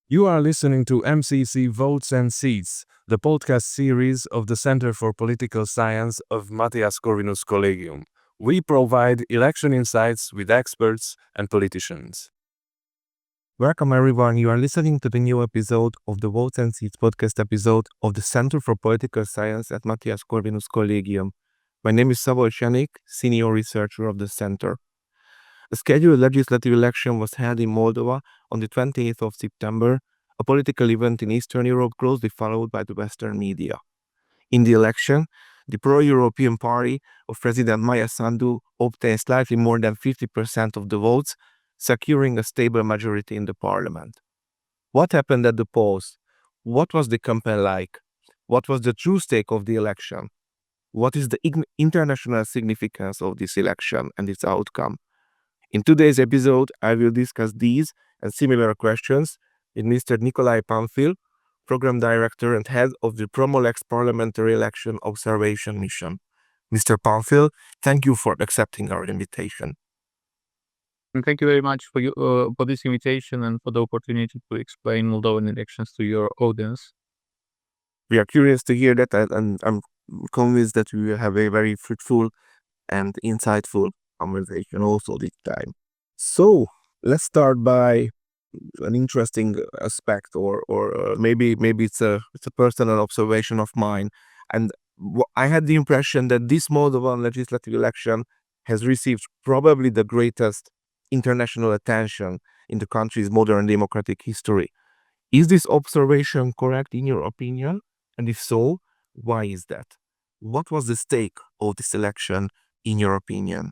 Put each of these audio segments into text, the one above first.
You are listening to MCC Votes and Seats, the podcast series of the Center for Political Science of Mathias Corvinus Collegium. We provide election insights with experts and politicians. Welcome everyone, you are listening to the new episode of the Votes and Seats podcast episode of the Center for Political Science at Mathias Corvinus Collegium. My name is Szabolcs Janik, senior researcher of the center. A scheduled legislative election was held in Moldova on the 28th of September, a political event in Eastern Europe closely followed by the Western media. In the election, the pro-European party of President Maia Sandu obtained slightly more than 50% of the votes, securing a stable majority in the parliament. What happened at the polls? What was the campaign like? What was the true stake of the election? What is the international significance of this election and its outcome? In today's episode, I will discuss these and similar questions with Mr. Nicolae Panfil, Program Director and Head of the Promo-LEX Parliamentary Election Observation Mission. Mr. Panfil, thank you for accepting our invitation. And thank you very much for this invitation and for the opportunity to explain Moldovan elections to your audience. We are curious to hear that, and I'm convinced that we will have a very fruitful and insightful conversation also this time. So let's start by an interesting aspect, or maybe it's a personal observation of mine. And I had the impression that this Moldovan legislative election has received probably the greatest international attention in the country's modern democratic history. Is this observation correct in your opinion? And if so, why is that? What was the stake of this election in your opinion?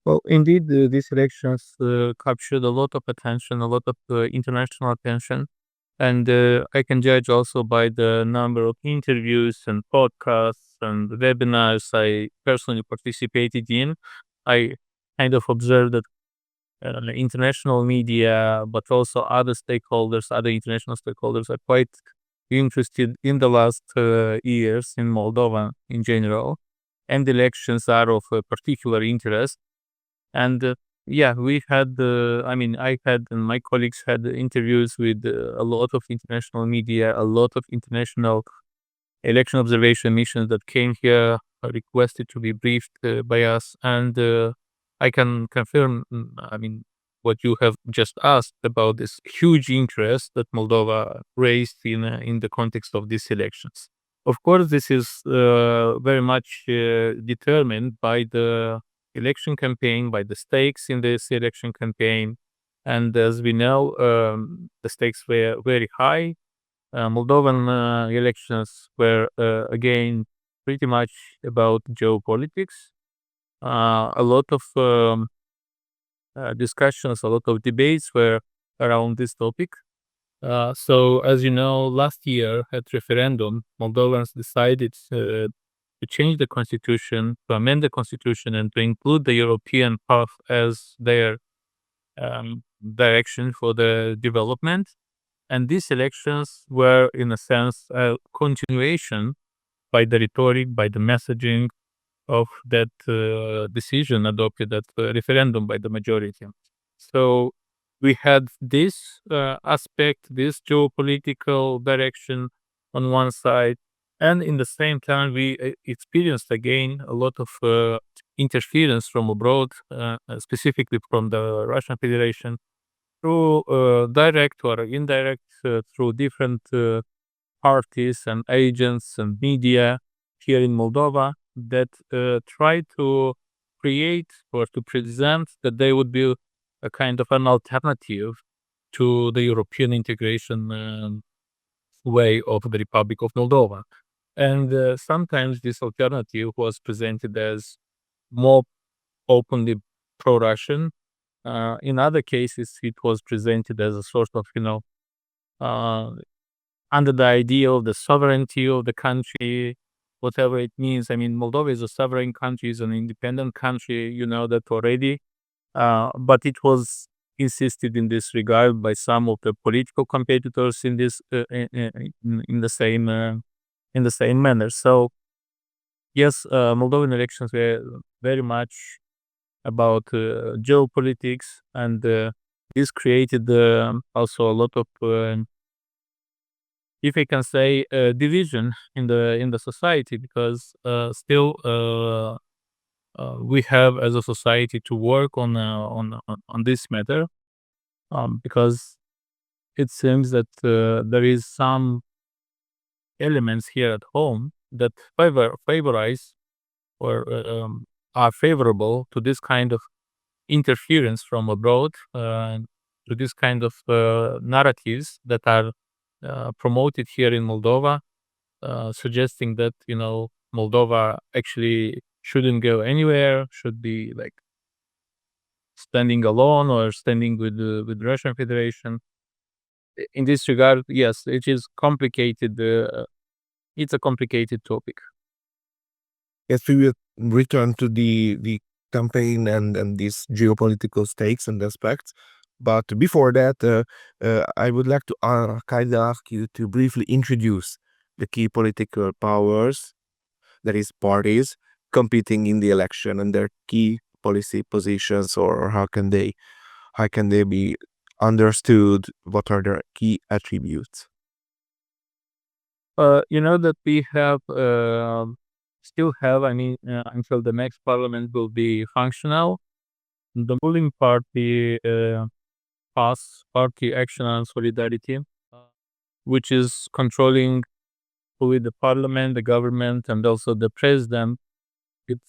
Well, indeed, these elections captured a lot of attention, a lot of international attention. And I can judge also by the number of interviews and podcasts and webinars I personally participated in. I kind of observed that international media, but also other stakeholders, other international stakeholders are quite interested in the last years in Moldova in general. And elections are of particular interest. And we had, I had and my colleagues had interviews with a lot of international media, a lot of international election observation missions that came here, requested to be briefed by us. And I can confirm, what you have just asked about this huge interest that Moldova raised in the context of these elections. Of course, this is very much determined by the election campaign, by the stakes in this election campaign. And as we know, the stakes were very high. Moldovan elections were, again, pretty much about geopolitics. A lot of discussions, a lot of debates were around this topic. So, as you know, last year at referendum, Moldovans decided to change the constitution, to amend the constitution, and to include the European path as their direction for the development. And these elections were, in a sense, a continuation by the rhetoric, by the messaging of that decision adopted at the referendum by the majority. So we had this aspect, this geopolitical direction on one side, and in the same time, we experienced again a lot of interference from abroad, specifically from the Russian Federation, through direct or indirect, through different parties and agents and media here in Moldova that try to create or to present that they would be a kind of an alternative to the European integration way of the Republic of Moldova. And sometimes this alternative was presented as more openly pro-Russian. In other cases, it was presented as a sort of, under the idea of the sovereignty of the country, whatever it means. I mean, Moldova is a sovereign country, is an independent country, you know that already. But it was insisted in this regard by some of the political competitors in this in the same manner. So yes, Moldovan elections were very much about geopolitics, and this created also a lot of, if I can say, division in the society, because still we have as a society to work on this matter, because it seems that there is some elements here at home that favorize or are favorable to this kind of interference from abroad, to this kind of narratives that are promoted here in Moldova, suggesting that Moldova actually shouldn't go anywhere, should be like standing alone or standing with Russian Federation. In this regard, yes, it is complicated. It's a complicated topic. Yes, we will return to the campaign and these geopolitical stakes and aspects. But before that, I would like to kindly ask you to briefly introduce the key political powers, that is parties, competing in the election and their key policy positions, or how can they be understood? What are their key attributes? You know that we have still have. I mean, until the next parliament will be functional, the ruling party, PAS, Party Action and Solidarity, which is controlling with the parliament, the government, and also the president. It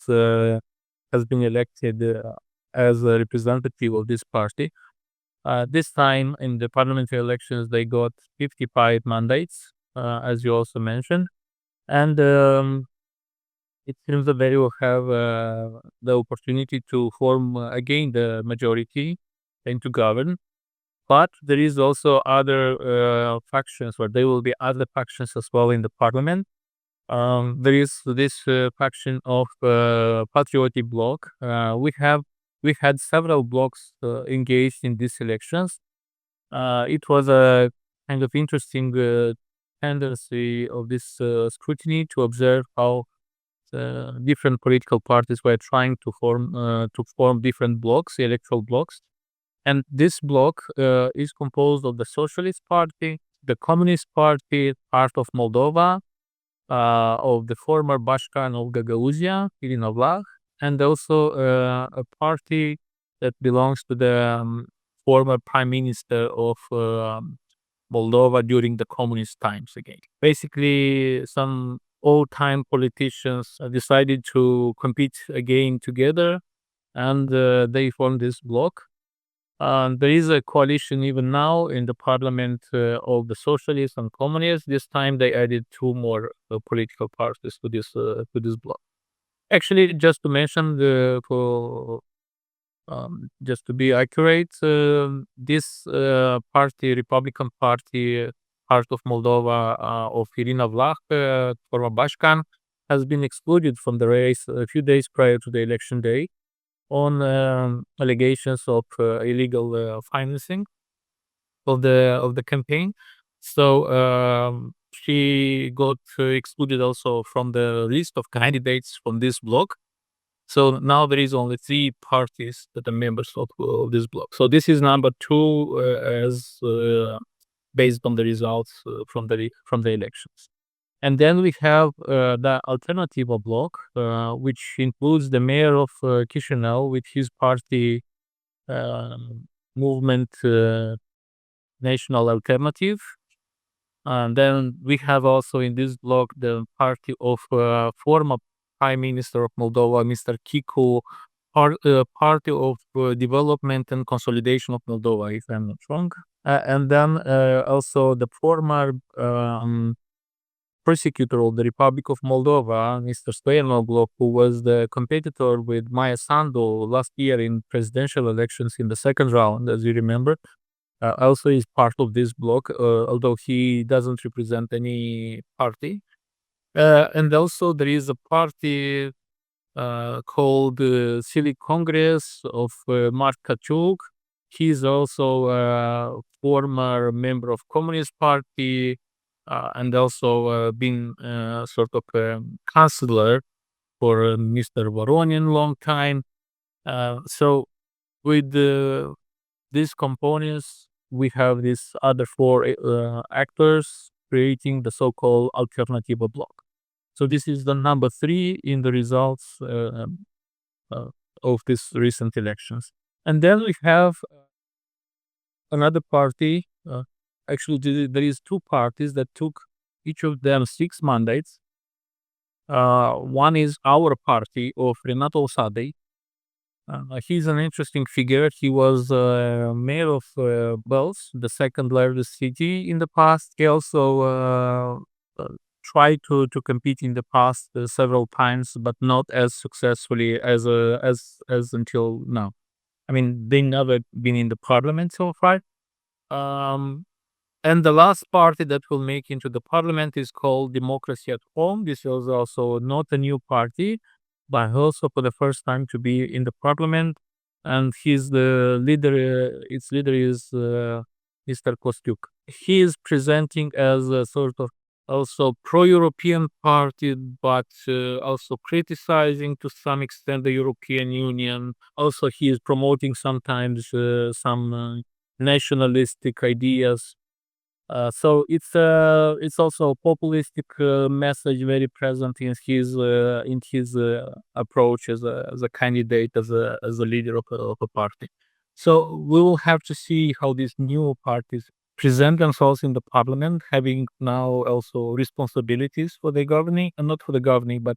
has been elected as a representative of this party. This time in the parliamentary elections, they got 55 mandates, as you also mentioned. And it seems that they will have the opportunity to form again the majority and to govern. But there is also other factions, or there will be other factions as well in the parliament. There is this faction of patriotic bloc. We had several blocs engaged in these elections. It was a kind of interesting tendency of this scrutiny to observe how different political parties were trying to form different blocks, electoral blocks. And this bloc is composed of the Socialist Party, the Communist Party, part of Moldova, of the former Bashkan of Gagauzia, Irina Vlah, and also a party that belongs to the former Prime Minister of Moldova during the communist times again. Basically, some old-time politicians decided to compete again together, and they formed this bloc. There is a coalition even now in the parliament of the socialists and communists. This time they added two more political parties to this bloc. Actually, just to mention, just to be accurate, this party, Republican Party, part of Moldova, of Irina Vlah, former Bashkan, has been excluded from the race a few days prior to the election day on allegations of illegal financing of the campaign. So she got excluded also from the list of candidates from this bloc. So now there is only three parties that are members of this bloc. So this is number two, as based on the results from the elections. And then we have the alternative bloc, which includes the mayor of Chisinau with his party, movement, National Alternative. And then we have also in this bloc the party of former Prime Minister of Moldova, Mr. Kiku, Party of Development and Consolidation of Moldova, if I'm not wrong. And then also the former prosecutor of the Republic of Moldova, Mr. Stoyanoglu, who was the competitor with Maya Sandu last year in presidential elections in the second round, as you remember, also is part of this bloc, although he doesn't represent any party. And also there is a party called Civic Congress of Mark Kachuk. He's also a former member of Communist Party, and also been sort of a counselor for Mr. Voronin long time. So with these components, we have these other four actors creating the so-called alternative bloc. So this is the number 3 in the results uh, of these recent elections. And then we have another party. Actually, there is 2 parties that took each of them 6 mandates. One is our party of Renato Sadei. He's an interesting figure. He was mayor of Belz, the second largest city in the past. He also tried to compete in the past several times, but not as successfully as until now. I mean, they never been in the parliament so far. And the last party that will make into the parliament is called Democracy at Home. This is also not a new party, but also for the first time to be in the parliament. And he's the leader, its leader is Mr. Kostyuk. He is presenting as a sort of also pro-European party, but also criticizing to some extent the European Union. Also, he is promoting sometimes some nationalistic ideas. So it's also a populistic message very present in his approach as a candidate as a leader of a party. So we will have to see how these new parties present themselves in the parliament, having now also responsibilities for the governing, and not for the governing, but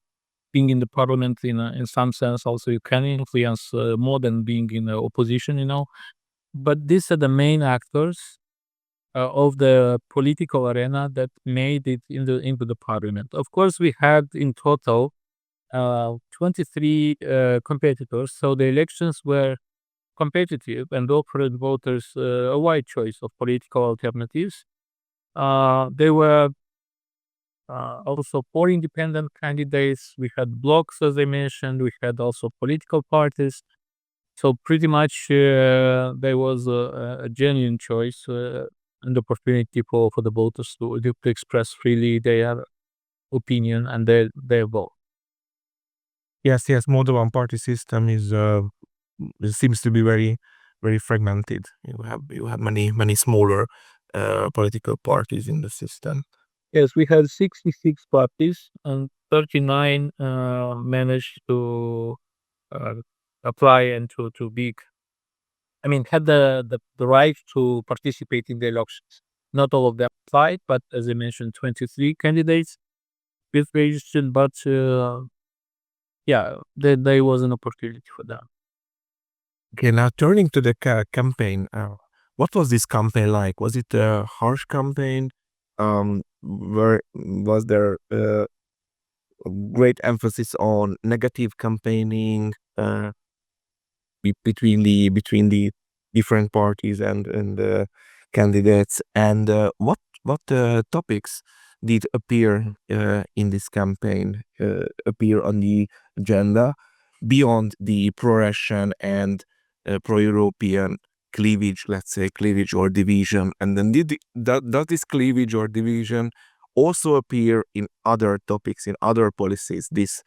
being in the parliament in some sense also you can influence more than being in the opposition, you know. But these are the main actors of the political arena that made it into the parliament. Of course, we had in total 23 competitors, so the elections were competitive and offered voters a wide choice of political alternatives. There were also 4 independent candidates. We had blocks, as I mentioned. We had also political parties. So pretty much there was a genuine choice and opportunity for the voters to express freely their opinion and their vote. Yes, Moldovan party system is it seems to be very fragmented. You have many smaller political parties in the system. Yes, we had 66 parties and 39 managed to uh, apply and to be, I mean, had the right to participate in the elections. Not all of them applied, but as I mentioned, 23 candidates with registered, but yeah, there was an opportunity for that. Okay, now turning to the campaign, what was this campaign like? Was it a harsh campaign? Where was there great emphasis on negative campaigning between the different parties and the candidates? And what topics did appear in this campaign? Appear on the agenda beyond the pro-Russian and pro-European cleavage, let's say cleavage or division, and then does this cleavage or division also appear in other topics, in other policies, this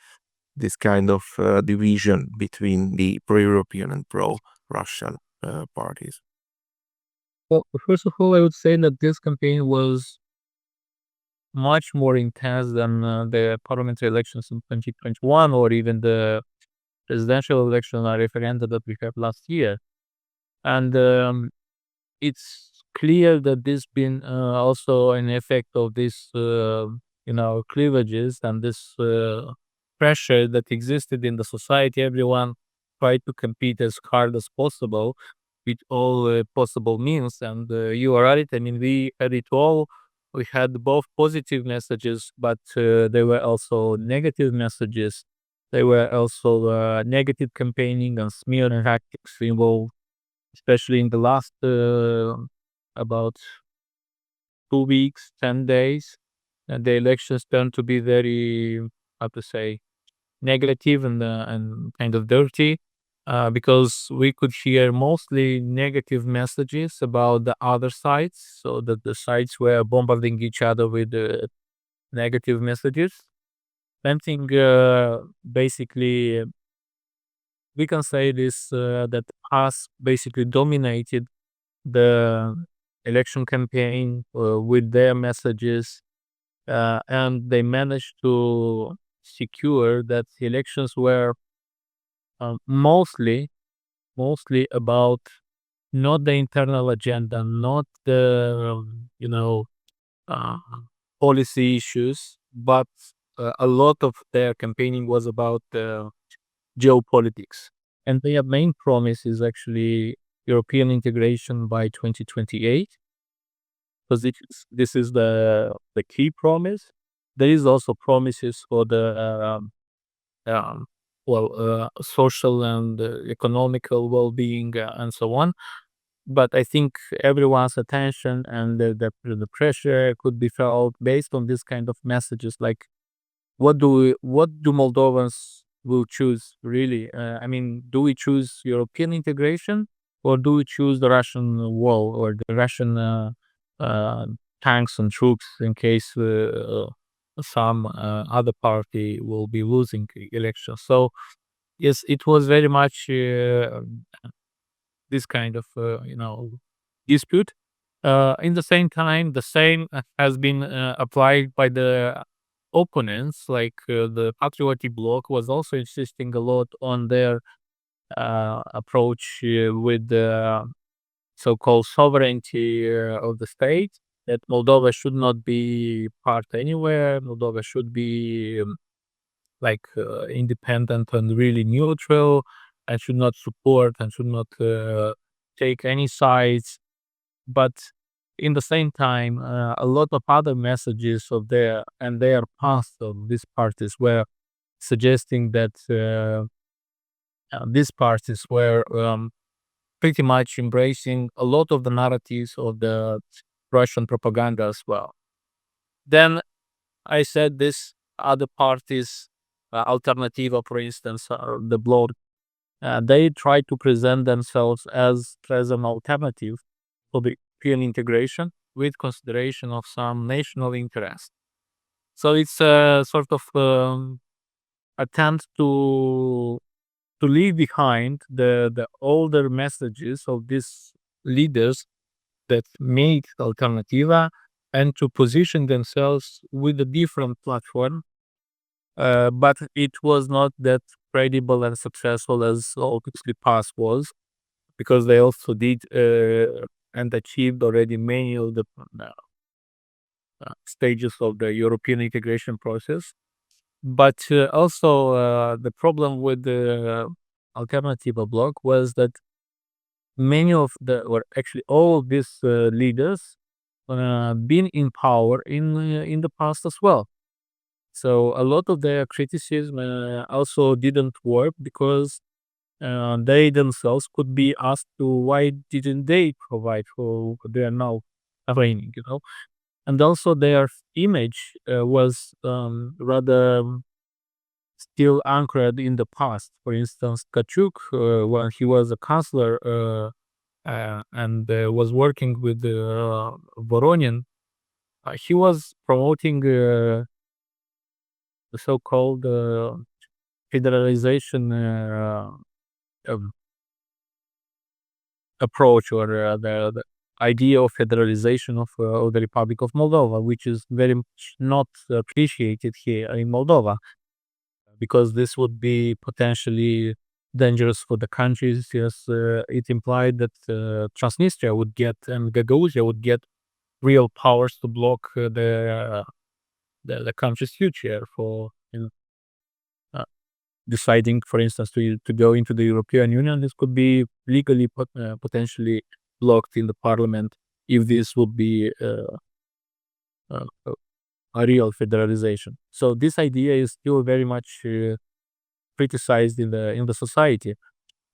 kind of division between the pro-European and pro-Russian parties? Well, first of all, I would say that this campaign was much more intense than the parliamentary elections in 2021 or even the presidential election referendum that we had last year. And it's clear that this been also an effect of this, cleavages and this pressure that existed in the society. Everyone tried to compete as hard as possible with all possible means. And you are right. I mean, we had it all. We had both positive messages, but there were also negative messages. There were also negative campaigning and smear tactics involved, especially in the last about 2 weeks, 10 days. And the elections turned to be very, how to say, negative and kind of dirty because we could hear mostly negative messages about the other sides. So that the sides were bombarding each other with negative messages. I think basically we can say this that us basically dominated the election campaign with their messages, and they managed to secure that the elections were mostly about not the internal agenda, not the uh, policy issues, but a lot of their campaigning was about geopolitics. And their main promise is actually European integration by 2028, because this is the key promise. There is also promises for the um, social and economical well-being and so on. But I think everyone's attention and the pressure could be felt based on this kind of messages, like what do Moldovans will choose really? I mean, do we choose European integration, or do we choose the Russian wall, or the Russian uh, tanks and troops in case some other party will be losing elections? So yes, it was very much this kind of dispute. In the same time, the same has been applied by the opponents. Like the Patriotic Bloc was also insisting a lot on their approach with the so-called sovereignty of the state. That Moldova should not be part anywhere. Moldova should be independent and really neutral, and should not support and should not take any sides. But in the same time, a lot of other messages of their past of these parties were suggesting that these parties were pretty much embracing a lot of the narratives of the Russian propaganda as well. Then I said this other parties, Alternativa, for instance, or the Bloc, they try to present themselves as an alternative for the European integration with consideration of some national interest. So it's a sort of attempt to leave behind the older messages of these leaders that made Alternativa, and to position themselves with a different platform. But it was not that credible and successful as obviously past was, because they also did and achieved already many of the stages of the European integration process. But also the problem with the Alternativa Bloc was that many of or actually all of these leaders been in power in the past as well. So a lot of their criticism also didn't work, because they themselves could be asked to why didn't they provide for their now training, and also their image was rather still anchored in the past. For instance, Kachuk, when he was a counselor and was working with Voronin, he was promoting the so-called federalization um, approach, or the idea of federalization of the Republic of Moldova, which is very much not appreciated here in Moldova, because this would be potentially dangerous for the countries. Yes, it implied that Transnistria would get and Gagauzia would get real powers to block the country's future for deciding, for instance, to go into the European Union. This could be legally potentially blocked in the parliament if this would be uh, a real federalization. So this idea is still very much criticized in the society,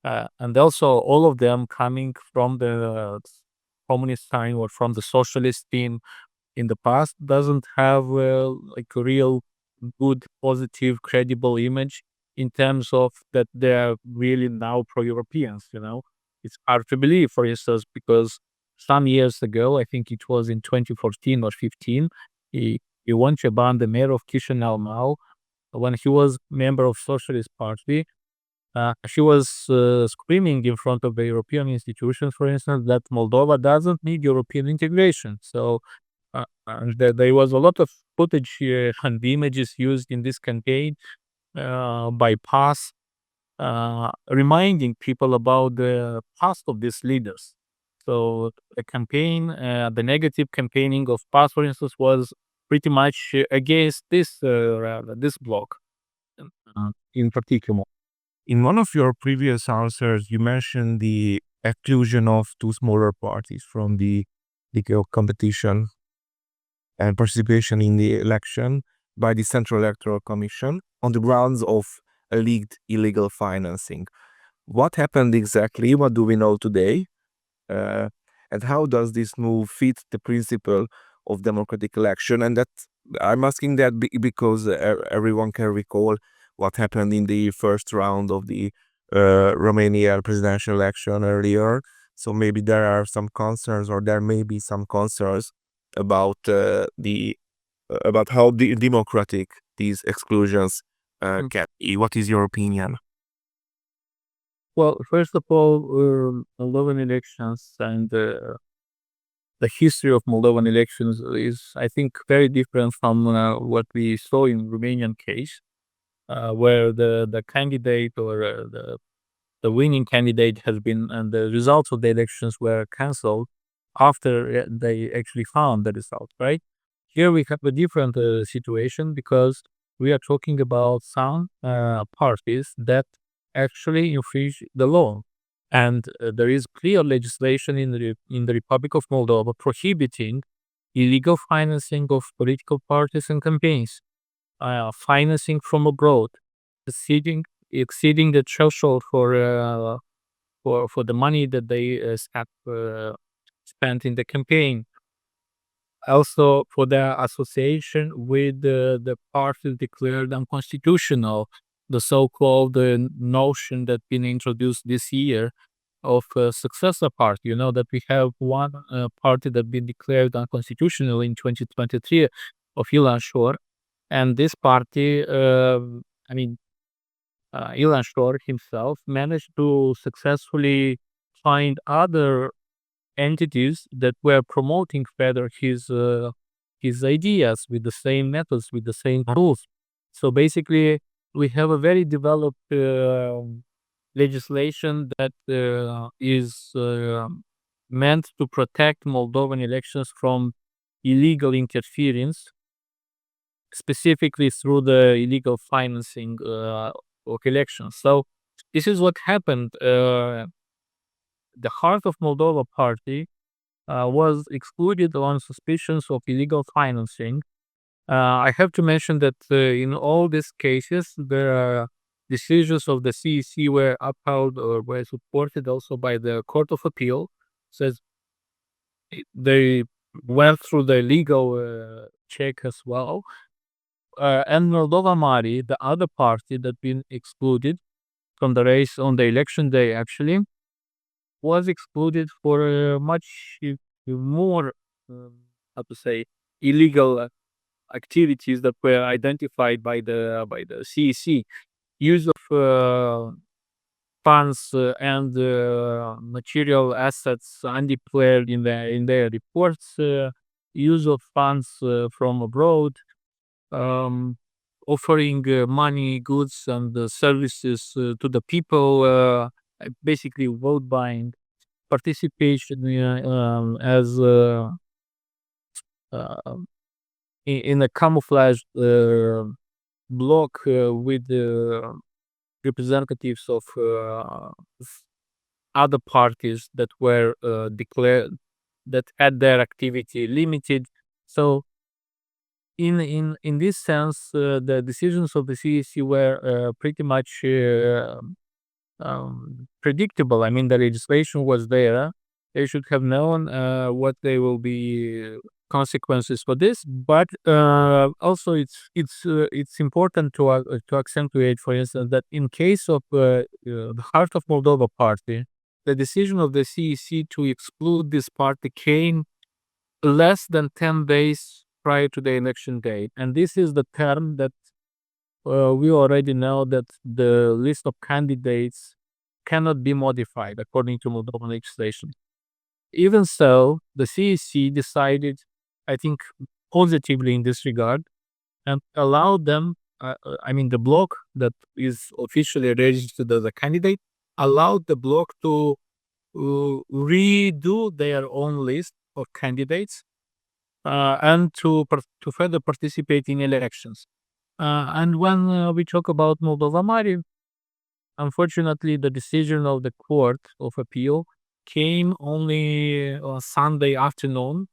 and also all of them coming from the communist time or from the socialist team in the past doesn't have like a real good, positive, credible image in terms of that they're really now pro-Europeans. It's hard to believe, for instance, because some years ago, I think it was in 2014 or 15, Ion Ceban, the mayor of Chisinau now, when he was member of Socialist Party, She was screaming in front of the European institutions, for instance, that Moldova doesn't need European integration. So and there was a lot of footage and images used in this campaign by PAS, reminding people about the past of these leaders. So the campaign, the negative campaigning of PAS, for instance, was pretty much against this bloc in particular. In one of your previous answers, you mentioned the exclusion of two smaller parties from the legal competition and participation in the election by the Central Electoral Commission on the grounds of alleged illegal financing. What happened exactly? What do we know today? Uh, and how does this move fit the principle of democratic election? And that I'm asking that because everyone can recall what happened in the first round of the Romania presidential election earlier. So maybe there are some concerns, or there may be some concerns about about how democratic these exclusions can be. What is your opinion? Well, first of all, Moldovan elections and the history of Moldovan elections is, I think, very different from what we saw in Romanian case, where the candidate or the winning candidate has been, and the results of the elections were cancelled after they actually found the result, right? Here we have a different situation because we are talking about some parties that actually infringe the law. And there is clear legislation in the Republic of Moldova prohibiting illegal financing of political parties and campaigns, financing from abroad, exceeding the threshold for the money that they spent in the campaign. Also, for their association with the parties declared unconstitutional, the so-called notion that been introduced this year of a successor party. You know that we have one party that been declared unconstitutional in 2023 of Ilan Shor, and this party, I mean, Ilan Shor himself managed to successfully find other entities that were promoting further his ideas with the same methods, with the same tools. So basically, we have a very developed legislation that is meant to protect Moldovan elections from illegal interference, specifically through the illegal financing of elections. So this is what happened. The Heart of Moldova party was excluded on suspicions of illegal financing. I have to mention that in all these cases, the decisions of the CEC were upheld or were supported also by the Court of Appeal. Says they went through the legal check as well. And Moldova Mari, the other party that been excluded from the race on the election day, actually was excluded for much more, how to say, illegal activities that were identified by the CEC. Use of funds and material assets undeclared in their reports. Use of funds from abroad. Offering money, goods, and services to the people. Basically, vote buying, participation as in a camouflaged block with representatives of other parties that were declared, that had their activity limited. So in this sense, the decisions of the CEC were pretty much predictable. I mean, the legislation was there. They should have known what they will be consequences for this. But also, it's important to accentuate, for instance, that in case of the Heart of Moldova party, the decision of the CEC to exclude this party came less than 10 days prior to the election date, and this is the term that we already know that the list of candidates cannot be modified according to Moldovan legislation. Even so, the CEC decided, I think, positively in this regard and allowed them, the bloc that is officially registered as a candidate, allowed the bloc to redo their own list of candidates and to further participate in elections. And when we talk about Moldova Mare, unfortunately, the decision of the Court of Appeal came only on Sunday afternoon.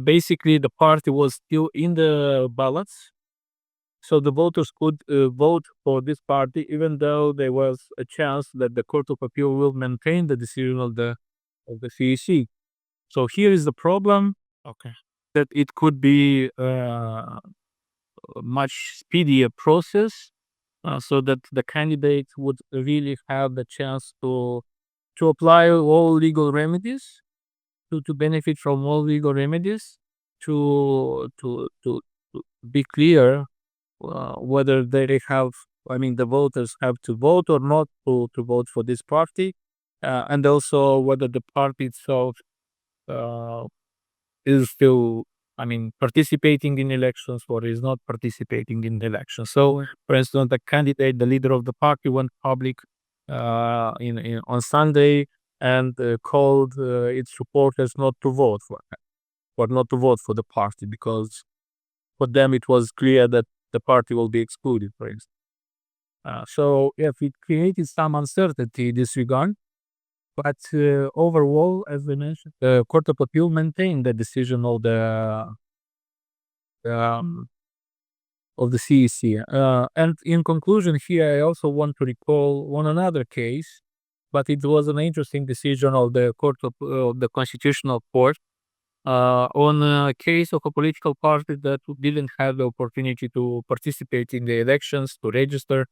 Basically, the party was still in the ballots, so the voters could vote for this party, even though there was a chance that the Court of Appeal will maintain the decision of the CEC. So here is the problem. Okay. That it could be a much speedier process, so that the candidate would really have the chance to apply all legal remedies, to benefit from all legal remedies, to be clear whether they have, the voters have to vote or not to vote for this party, and also whether the party itself uh, is still, participating in elections or is not participating in the elections. So, for instance, the candidate, the leader of the party, went public on Sunday and called its supporters not to vote for him, or not to vote for the party, because for them it was clear that the party will be excluded, for instance. So, if it created some uncertainty in this regard, but overall, as we mentioned, the Court of Appeal maintained the decision um, of the CEC. And in conclusion, here I also want to recall one another case, but it was an interesting decision of the of the Constitutional Court on a case of a political party that didn't have the opportunity to participate in the elections, to register,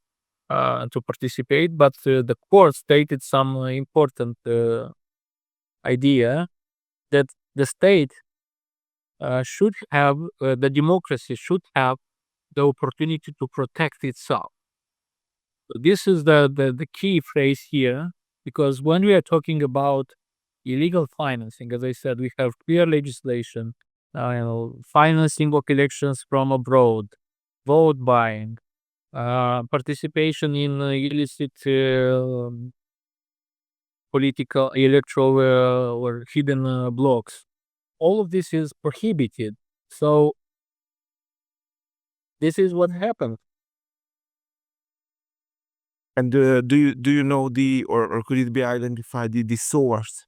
to participate, but the court stated some important idea that the state should have, the democracy should have the opportunity to protect itself. So this is the key phrase here, because when we are talking about illegal financing, as I said, we have clear legislation, financing of elections from abroad, vote buying, participation in illicit political, electoral, or hidden blocks. All of this is prohibited. So this is what happened. And do you know or could it be identified the source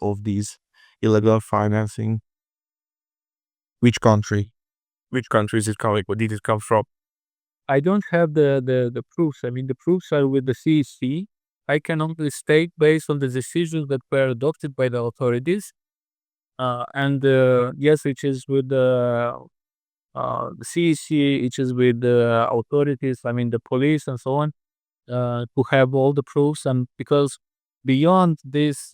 of these illegal financing? Which country? Which country is it coming? Where did it come from? I don't have the proofs. The proofs are with the CEC. I can only state based on the decisions that were adopted by the authorities. And yes, it is with the CEC, it is with the authorities, the police and so on, to have all the proofs. And because beyond this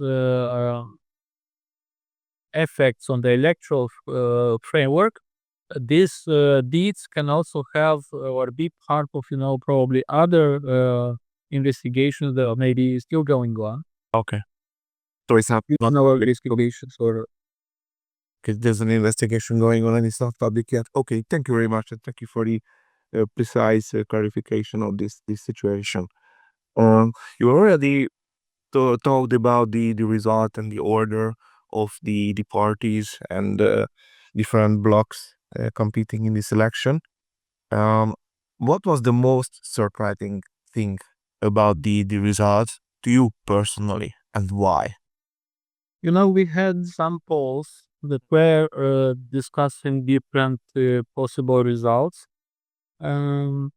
effects on the electoral framework, these deeds can also have or be part of, probably other investigations that are maybe still going on. Okay. So it's not Investigations or because there's an investigation going on and it's not public yet. Okay, thank you very much, and thank you for the precise clarification of this situation. You already talked about the result and the order of the parties and different blocks competing in this election. What was the most surprising thing about the results to you personally, and why? we had some polls that were discussing different possible results. Um,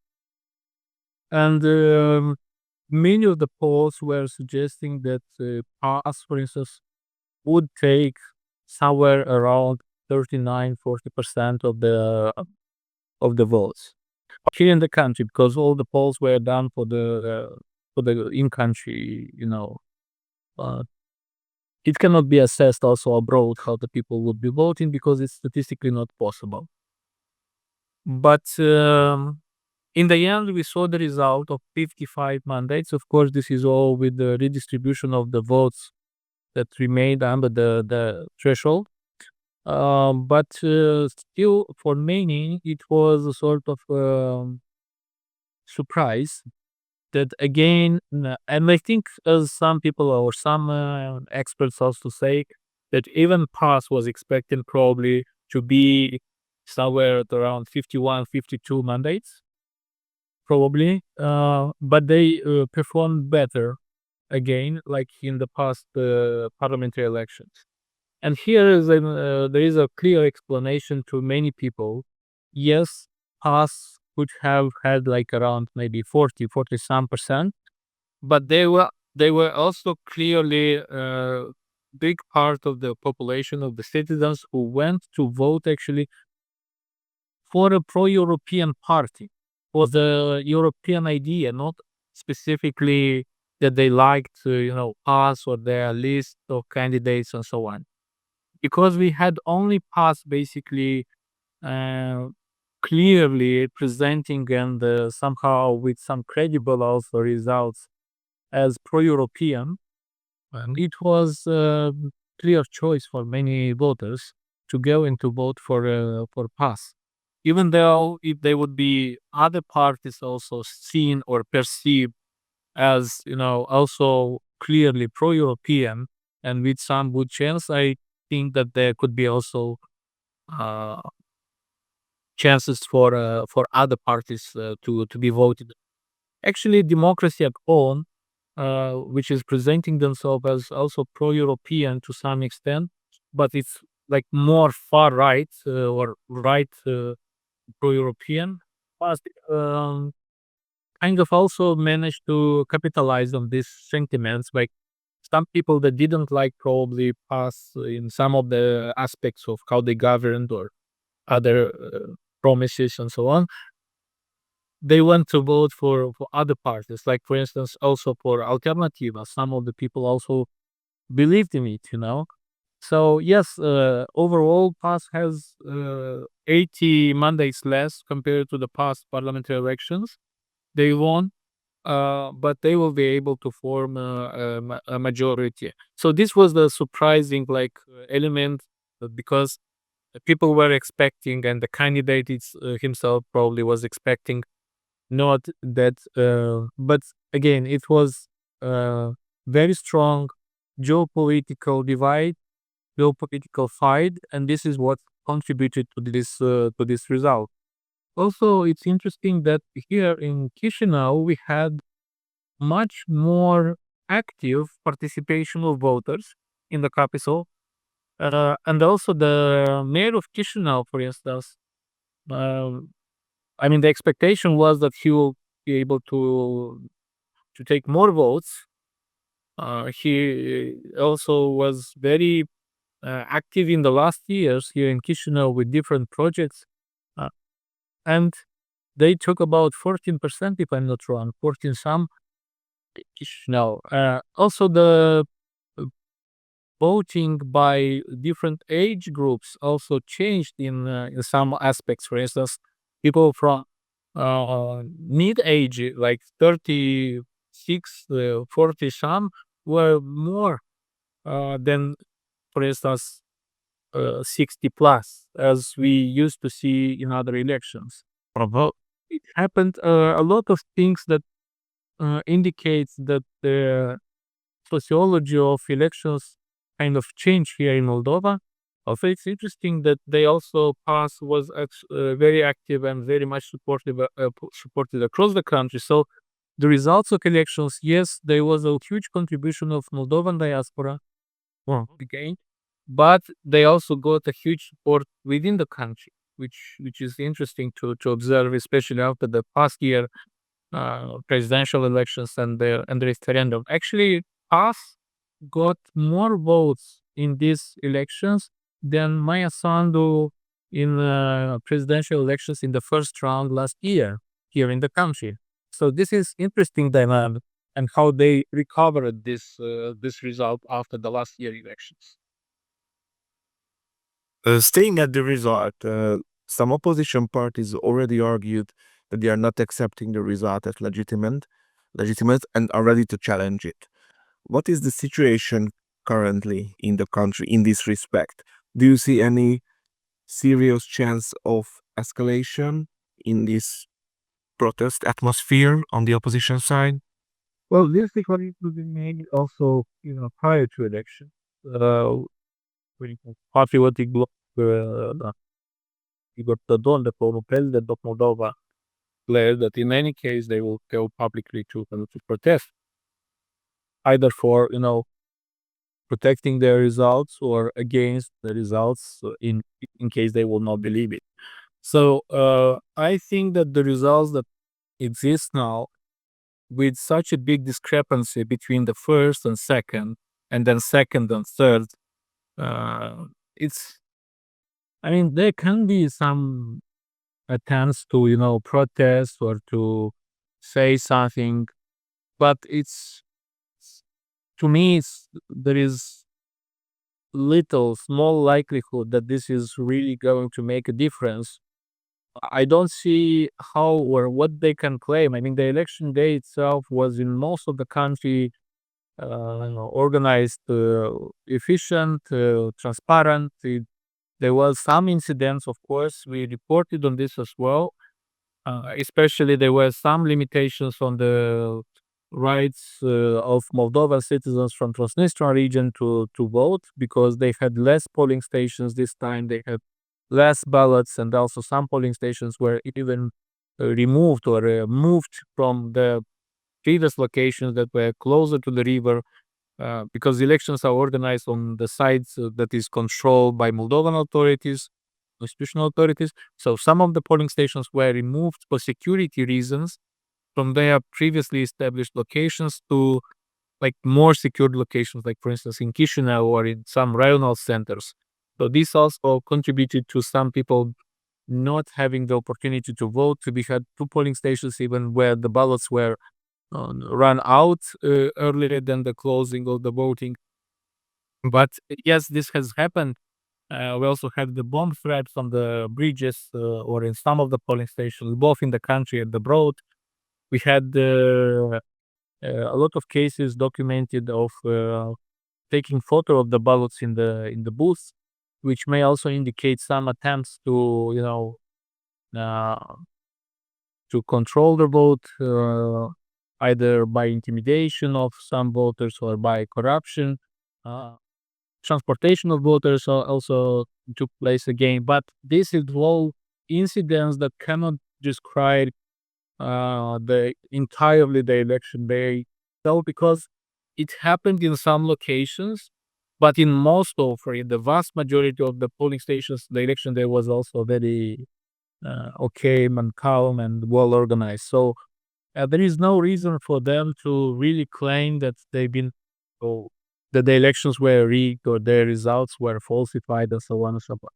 and many of the polls were suggesting that pass, for instance, would take somewhere around 39-40% of the votes here in the country, because all the polls were done for the in country. It cannot be assessed also abroad how the people would be voting, because it's statistically not possible. But In the end, we saw the result of 55 mandates. Of course, this is all with the redistribution of the votes that remained under the threshold. But still, for many, it was a sort of surprise that again, and I think as some people or some experts also say that even PAS was expected probably to be somewhere at around 51, 52 mandates, probably. But they performed better again, like in the past parliamentary elections. And here is there is a clear explanation to many people. Yes, PAS could have had like around maybe 40 some percent, but they were also clearly a big part of the population of the citizens who went to vote actually for a pro-European party, for the European idea, not specifically that they liked, us or their list of candidates and so on. Because we had only PAS basically uh, clearly presenting and somehow with some credible also results as pro-European, and it was a clear choice for many voters to go and to vote for PAS. Even though if they would be other parties also seen or perceived as also clearly pro-European and with some good chance, I think that there could be also uh, chances for other parties to be voted. Actually, democracy at home, which is presenting themselves as also pro-European to some extent, but it's like more far right or right pro-European, but kind of also managed to capitalize on these sentiments. Like some people that didn't like probably PAS in some of the aspects of how they governed or other promises and so on, they went to vote for other parties. Like for instance, also for Alternativa, some of the people also believed in it. So yes, overall, PAS has 80 mandates less compared to the past parliamentary elections. They won, but they will be able to form a majority. So this was the surprising element because people were expecting, and the candidate himself probably was expecting not that, but again, it was very strong geopolitical divide, geopolitical fight, and this is what contributed to this result. Also, it's interesting that here in Chisinau we had much more active participation of voters in the capital, and also the mayor of Chisinau, for instance. Uh, I mean, the expectation was that he will be able to take more votes. He also was very active in the last years here in Chisinau with different projects, uh, and they took about 14%, if I'm not wrong, 14 some. Chisinau. Also, the uh, voting by different age groups also changed in some aspects. For instance, people from mid age, like 36, 40 some, were more than, for instance, 60 plus, as we used to see in other elections. Bravo. It happened a lot of things that indicates that the sociology of elections kind of changed here in Moldova. Also, it's interesting that they also PAS was very active and very much supported across the country. So the results of elections, yes, there was a huge contribution of Moldovan diaspora again, but they also got a huge support within the country, which is interesting to observe, especially after the past year presidential elections and the referendum. Actually, PAS got more votes in these elections than Maya Sandu in presidential elections in the first round last year here in the country. So this is interesting dynamic and how they recovered this result after the last year elections. Staying at the result, some opposition parties already argued that they are not accepting the result as legitimate and are ready to challenge it. What is the situation currently in the country in this respect? Do you see any serious chance of escalation in this protest atmosphere on the opposition side? Well, this declaration will be made also, prior to election. When patriotic bloc, Igor Dodon, the former president of Moldova, declared that in any case they will go publicly to protest, either for protecting their results or against the results in case they will not believe it. So I think that the results that exist now, with such a big discrepancy between the first and second, and then second and third, it's. I mean, there can be some attempts to protest or to say something, but it's to me, there is small likelihood that this is really going to make a difference. I don't see how or what they can claim. I mean, the election day itself was in most of the country organized, efficient, transparent. There was some incidents, of course. We reported on this as well. Especially, there were some limitations on the rights of Moldovan citizens from Transnistria region to vote, because they had less polling stations this time. They had less ballots, and also some polling stations were even removed or moved from the previous locations that were closer to the river, because elections are organized on the sites that is controlled by Moldovan authorities, constitutional authorities. So some of the polling stations were removed for security reasons from their previously established locations to like more secured locations, like for instance in Chisinau or in some regional centers. So this also contributed to some people not having the opportunity to vote. We had two polling stations even where the ballots were run out earlier than the closing of the voting. But yes, this has happened. We also had the bomb threats on the bridges or in some of the polling stations, both in the country and abroad. We had a lot of cases documented of taking photo of the ballots in the booth, which may also indicate some attempts uh, to control the vote, either by intimidation of some voters or by corruption. Transportation of voters also took place again, but this is all incidents that cannot describe the entirely the election day. So because it happened in some locations, but in most of in the vast majority of the polling stations, the election day was also very okay and calm and well organized. So there is no reason for them to really claim that they've been, oh, that the elections were rigged or their results were falsified and so on and so forth.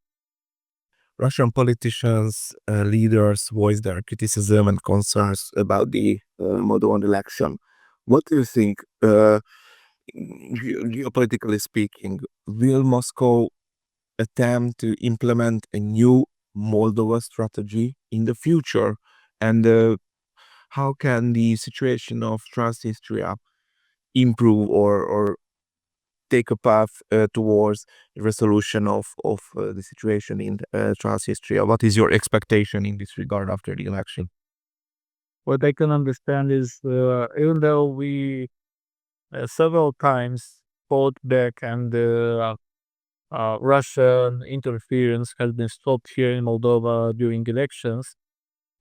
Russian politicians, leaders voiced their criticism and concerns about the Moldovan election. What do you think, geopolitically speaking, will Moscow attempt to implement a new Moldova strategy in the future? And how can the situation of Transnistria improve or take a path towards resolution of the situation in Transnistria? What is your expectation in this regard after the election? What I can understand is, even though we several times fought back and Russian interference has been stopped here in Moldova during elections,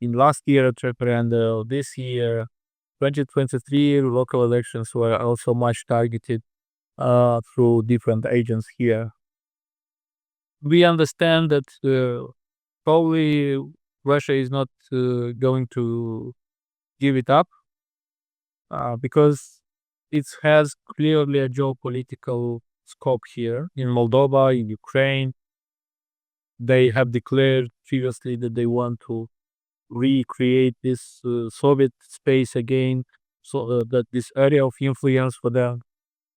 in last year at referendum, this year, 2023 local elections were also much targeted through different agents here. We understand that probably Russia is not going to give it up because it has clearly a geopolitical scope here in Moldova, in Ukraine. They have declared previously that they want to recreate this Soviet space again, so that this area of influence for them.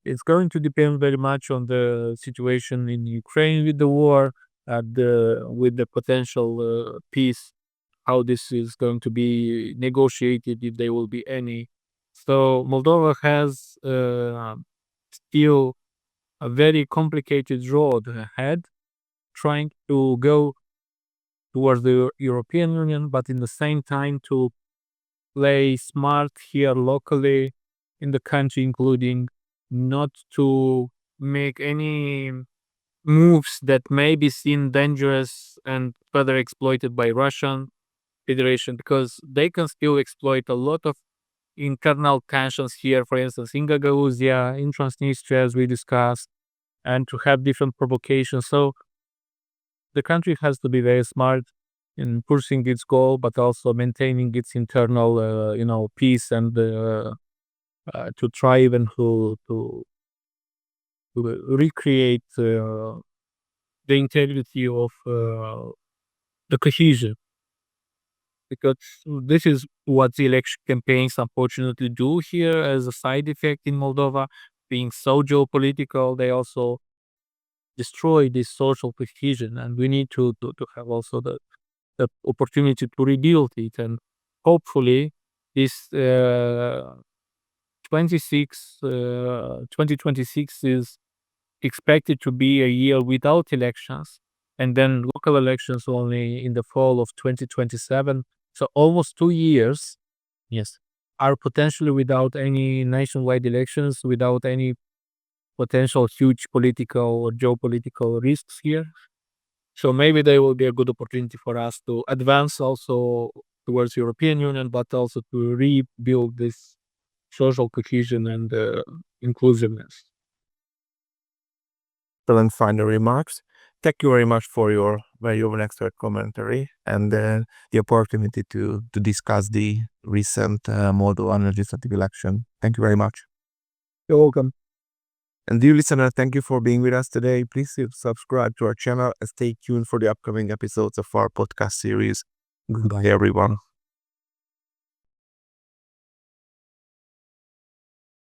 It's going to depend very much on the situation in Ukraine with the war and with the potential peace, how this is going to be negotiated, if there will be any. So Moldova has still a very complicated road ahead, trying to go towards the European Union, but in the same time to play smart here locally in the country, including not to make any moves that may be seen dangerous and further exploited by Russian Federation, because they can still exploit a lot of internal tensions here, for instance, in Gagauzia, in Transnistria, as we discussed, and to have different provocations. So the country has to be very smart in pursuing its goal, but also maintaining its internal, peace, and to try even to recreate the integrity of the cohesion. Because this is what the election campaigns unfortunately do here as a side effect in Moldova. Being so geopolitical, they also destroy this social cohesion, and we need to have also the opportunity to rebuild it. And hopefully, this 2026 is expected to be a year without elections, and then local elections only in the fall of 2027. So almost 2 years, yes, are potentially without any nationwide elections, without any potential huge political or geopolitical risks here. So maybe there will be a good opportunity for us to advance also towards European Union, but also to rebuild this social cohesion and inclusiveness. Excellent final remarks. Thank you very much for your valuable expert commentary and the opportunity to discuss the recent Moldovan legislative election. Thank you very much. You're welcome. And dear listener, thank you for being with us today. Please subscribe to our channel and stay tuned for the upcoming episodes of our podcast series. Goodbye, everyone.